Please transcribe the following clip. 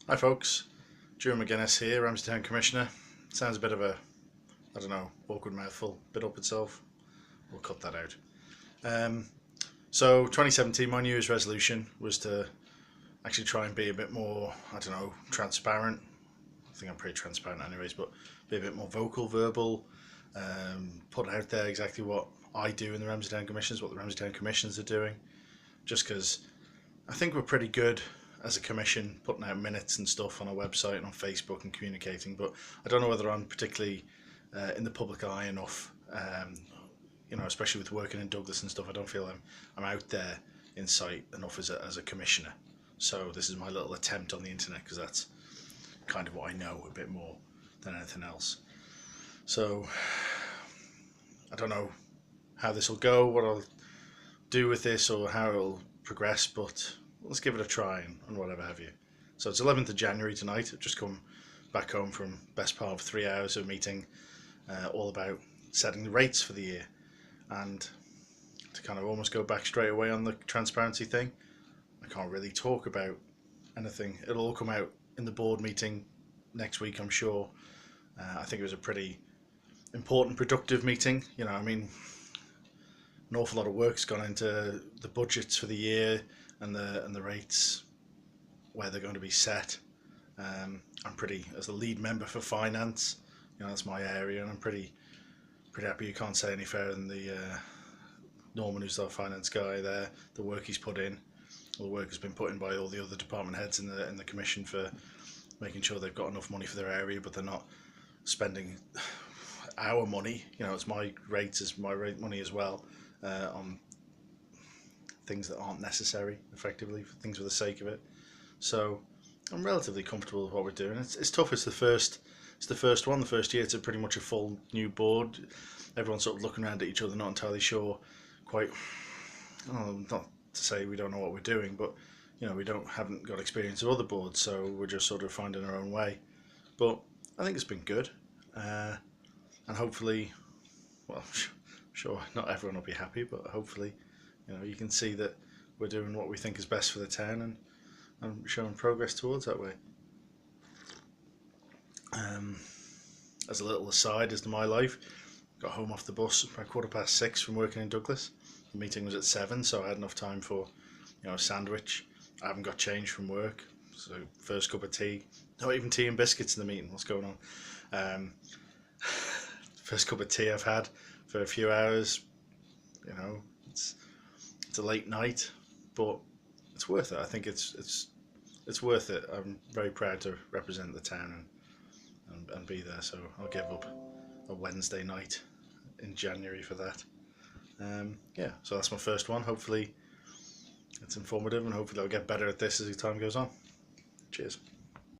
Hi folks, Drew McGuinness here, Ramsey Town Commissioner. Sounds a bit of a, I don't know, awkward mouthful, bit up itself. We'll cut that out. So 2017, my New Year's resolution was to actually try and be a bit more, I don't know, transparent. I think I'm pretty transparent anyways, but be a bit more vocal, verbal, put out there exactly what I do in the Ramsey Town Commissioners, what the Ramsey Town Commissioners are doing. Just because I think we're pretty good as a commission putting out minutes and stuff on our website and on Facebook and communicating, but I don't know whether I'm particularly in the public eye enough. Especially with working in Douglas and stuff, I don't feel I'm out there in sight enough as a commissioner. So this is my little attempt on the internet, because that's kind of what I know a bit more than anything else. So I don't know how this will go, what I'll do with this, or how it'll progress, but let's give it a try and whatever have you. So it's 11th of January tonight. I've just come back home from best part of 3 hours of meeting, all about setting the rates for the year. And to kind of almost go back straight away on the transparency thing, I can't really talk about anything. It'll all come out in the board meeting next week, I'm sure. I think it was a pretty important, productive meeting. An awful lot of work's gone into the budgets for the year and the rates, where they're going to be set. I'm pretty, as the lead member for finance, that's my area, and I'm pretty happy. You can't say any fairer than the Norman, who's our finance guy there. The work he's put in, all the work has been put in by all the other department heads in the commission for making sure they've got enough money for their area, but they're not spending our money. It's my rates, it's my rate money as well, on things that aren't necessary, effectively, for things for the sake of it. So I'm relatively comfortable with what we're doing. It's tough. It's the first one, the first year. It's pretty much a full new board. Everyone's sort of looking around at each other, not entirely sure quite. Not to say we don't know what we're doing, but we haven't got experience of other boards, so we're just sort of finding our own way. But I think it's been good, and hopefully, well, sure, not everyone will be happy, but hopefully, you can see that we're doing what we think is best for the town, and showing progress towards that way. As a little aside as to my life, got home off the bus by 6:15 from working in Douglas. The meeting was at 7, so I had enough time for a sandwich. I haven't got change from work, so first cup of tea, not even tea and biscuits in the meeting. What's going on? First cup of tea I've had for a few hours. It's a late night, but it's worth it. I think it's worth it. I'm very proud to represent the town and be there, so I'll give up a Wednesday night in January for that. So that's my first one. Hopefully it's informative, and hopefully I'll get better at this as the time goes on. Cheers.